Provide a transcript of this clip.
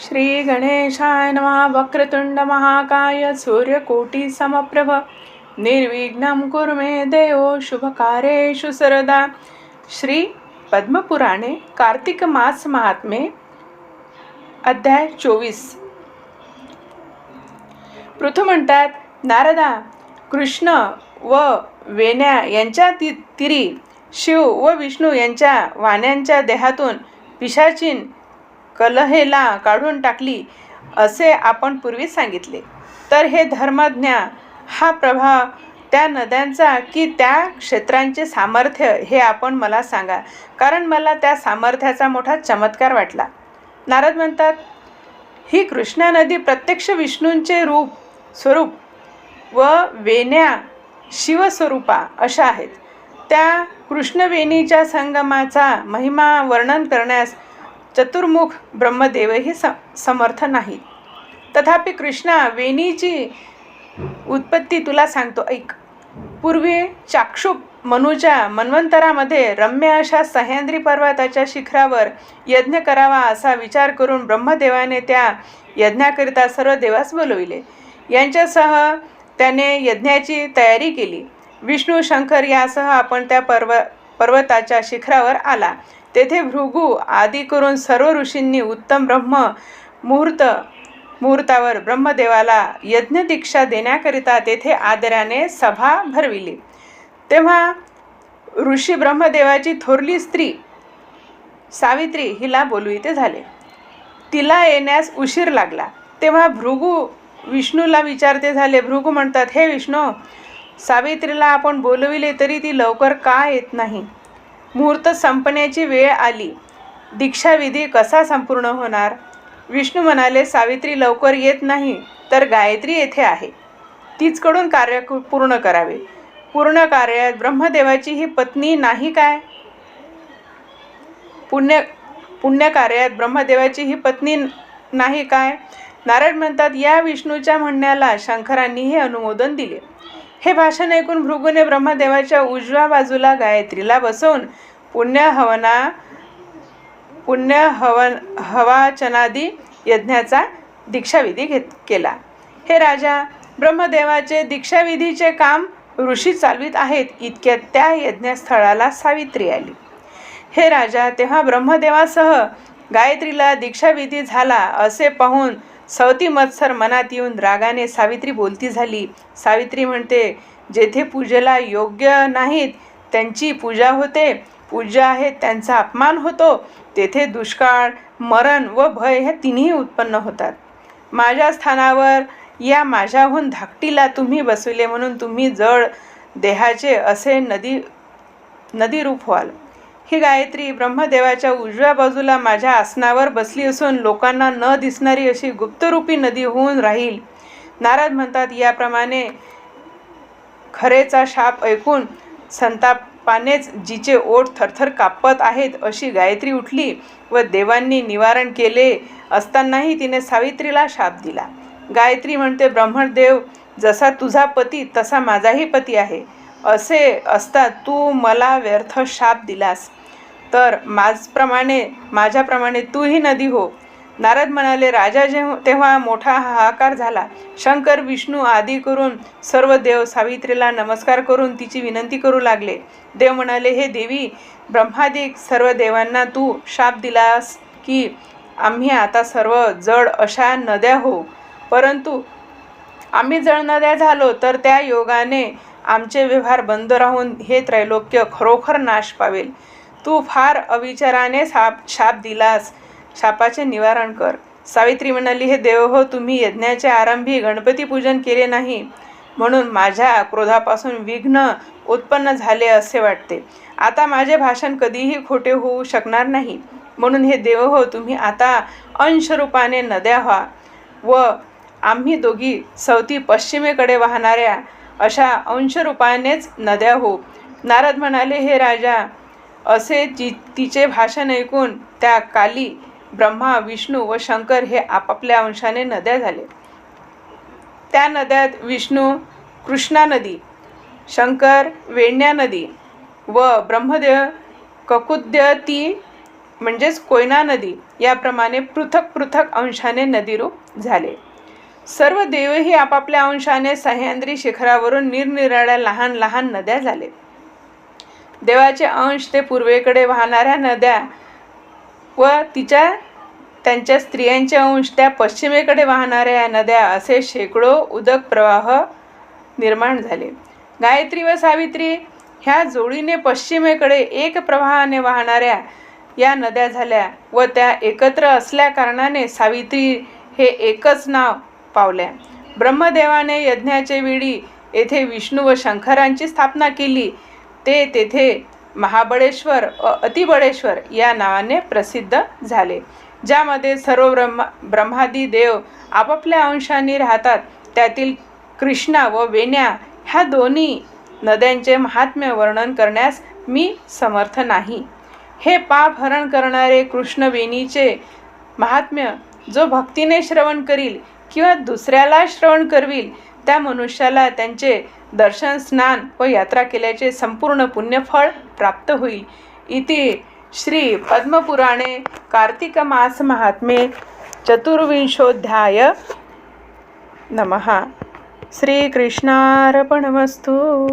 श्री गणेशाय नमः. वक्रतुंड महाकाय सूर्यकोटी समप्रभ निर्विघ्नं कुरु मे देव शुभकार्येषु सर्वदा. श्री पद्मपुराणे कार्तिक मास महात्म्य अध्याय 24. पृथु म्हणतात, नारदा, कृष्ण व वेण्या यांच्या तिरी शिव व विष्णू यांच्या वाण्यांच्या देहातून पिशाचीन कलहेला काढून टाकली असे आपण पूर्वी सांगितले. तर हे धर्मज्ञा, हा प्रभाव त्या नद्यांचा की त्या क्षेत्रांचे सामर्थ्य हे आपण मला सांगा, कारण मला त्या सामर्थ्याचा मोठा चमत्कार वाटला. नारद म्हणतात, ही कृष्णा नदी प्रत्यक्ष विष्णूंचे स्वरूप व वेण्या शिवस्वरूपा अशा आहेत. त्या कृष्णवेणीच्या संगमाचा महिमा वर्णन करण्यास चतुर्मुख ब्रह्मदेवही समर्थ नाही. तथापि कृष्णा वेणीची उत्पत्ती तुला सांगतो, ऐक. पूर्वी चाक्षुप मनुच्या मन्वंतरामध्ये रम्य अशा सह्याद्री पर्वताच्या शिखरावर यज्ञ करावा असा विचार करून ब्रह्मदेवाने त्या यज्ञाकरिता सर्व देवास बोलविले. यांच्यासह त्याने यज्ञाची तयारी केली. विष्णू शंकर यासह आपण त्या पर्वताच्या शिखरावर आला. तेथे भृगू आदी करून सर्व ऋषींनी उत्तम मुहूर्तावर ब्रह्मदेवाला यज्ञ दीक्षा देण्याकरिता तेथे आदराने सभा भरविली. तेव्हा ऋषी ब्रह्मदेवाची थोरली स्त्री सावित्री हिला बोलविते झाले. तिला येण्यास उशीर लागला. तेव्हा भृगू विष्णूला विचारते झाले. भृगू म्हणतात, हे विष्णू, सावित्रीला आपण बोलविले तरी ती लवकर का येत नाही? मुहूर्त संपण्याची वेळ आली, दीक्षाविधी कसा संपूर्ण होणार? विष्णू म्हणाले, सावित्री लवकर येत नाही तर गायत्री येथे आहे, तीचकडून कार्य पूर्ण करावे. पूर्ण कार्यात ब्रह्मदेवाची ही पत्नी नाही काय? पुण्य कार्यात ब्रह्मदेवाची ही पत्नी नाही काय? नारद म्हणतात, या विष्णूच्या म्हणण्याला शंकरांनीही अनुमोदन दिले. हे भाषण ऐकून भृगूने ब्रह्मदेवाच्या उजव्या बाजूला गायत्रीला बसवून हवाचनादी यज्ञाचा दीक्षाविधी केला. हे राजा, ब्रह्मदेवाचे दीक्षाविधीचे काम ऋषी चालवित आहेत. इतक्यात त्या यज्ञस्थळाला सावित्री आली. हे राजा, तेव्हा ब्रह्मदेवासह गायत्रीला दीक्षाविधी झाला असे पाहून सवती मत्सर मनात येऊन रागाने सावित्री बोलती झाली. सावित्री म्हणते, जेथे पूजेला योग्य नाहीत त्यांची पूजा होते, पूज्य आहेत त्यांचा अपमान होतो, तेथे दुष्काळ, मरण व भय हे तिन्ही उत्पन्न होतात. माझ्या स्थानावर या माझ्याहून धाकटीला तुम्ही बसविले म्हणून तुम्ही जड देहाचे असे नदीरूप व्हाल. ही गायत्री ब्रह्मदेवाच्या उजव्या बाजूला माझ्या आसनावर बसली असून लोकांना न दिसणारी अशी गुप्तरूपी नदी होऊन राहील. नारद म्हणतात, याप्रमाणे खरेचा शाप ऐकून संतापानेच जिचे ओठ थरथर कापत आहेत अशी गायत्री उठली व देवांनी निवारण केले असतानाही तिने सावित्रीला शाप दिला. गायत्री म्हणते, ब्रह्मदेव, जसा तुझा पती तसा माझाही पती आहे. असे असता तू मला व्यर्थ शाप दिलास, तर माझ्याप्रमाणे तूही नदी हो. नारद म्हणाले, राजा तेव्हा मोठा हाहाकार झाला. शंकर, विष्णू आदी करून सर्व देव सावित्रीला नमस्कार करून तिची विनंती करू लागले. देव म्हणाले, हे देवी, ब्रह्मादिक सर्व देवांना तू शाप दिलास की आम्ही आता सर्व जड अशा नद्या हो. परंतु आम्ही जड नद्या झालो तर त्या योगाने आमचे व्यवहार बंद राहून हे त्रैलोक्य खरोखर नाश पावेल. तू फार अविचाराने शाप दिलास, शापाचे निवारण कर. सावित्री म्हणाली, हे देव हो, तुम्ही यज्ञाच्या आरंभी गणपती पूजन केले नाही म्हणून माझ्या क्रोधापासून विघ्न उत्पन्न झाले असे वाटते. आता माझे भाषण कधीही खोटे होऊ शकणार नाही. म्हणून हे देव हो, तुम्ही आता अंशरूपाने नद्या व्हा व आम्ही दोघी सवती पश्चिमेकडे वाहणाऱ्या अशा अंशरूपानेच नद्या हो. नारद म्हणाले, हे राजा, असे तिचे भाषण ऐकून त्या काली ब्रह्मा, विष्णू व शंकर हे आपापल्या अंशाने नद्या झाले. त्या नद्यात विष्णू कृष्णा नदी, शंकर वेण्या नदी व ब्रह्मदेव ककुद्यती म्हणजेच कोयना नदी याप्रमाणे पृथक पृथक अंशाने नदीरूप झाले. सर्व देवही आपापल्या अंशाने सह्याद्री शिखरावरून निरनिराळ्या लहान लहान नद्या झाले. देवाचे अंश ते पूर्वेकडे वाहणाऱ्या नद्या व त्यांच्या स्त्रियांचे अंश त्या पश्चिमेकडे वाहणाऱ्या नद्या असे शेकडो उदक प्रवाह निर्माण झाले. गायत्री व सावित्री ह्या जोडीने पश्चिमेकडे एक प्रवाहाने वाहणाऱ्या या नद्या झाल्या व त्या एकत्र असल्या कारणाने सावित्री हे एकच नाव पावल्या. ब्रह्मदेवाने यज्ञाचे वेळी येथे विष्णू व शंकरांची स्थापना केली. ते तेथे महाबळेश्वर व अतिबळेश्वर या नावाने प्रसिद्ध झाले, ज्यामध्ये सर्व ब्रह्मादी देव आपापल्या अंशाने राहतात. त्यातील कृष्णा व वेण्या ह्या दोन्ही नद्यांचे महात्म्य वर्णन करण्यास मी समर्थ नाही. हे पाप हरण करणारे कृष्णवेणीचे महात्म्य जो भक्तीने श्रवण करील किंवा दुसऱ्याला श्रवण करविल त्या मनुष्याला त्यांचे दर्शन, स्नान व यात्रा केल्याचे संपूर्ण पुण्यफळ प्राप्त होईल. इति श्री पद्मपुराणे कार्तिक मास महात्म्ये चतुर्विंशोऽध्याय. नमः. श्रीकृष्णार्पणमस्तु.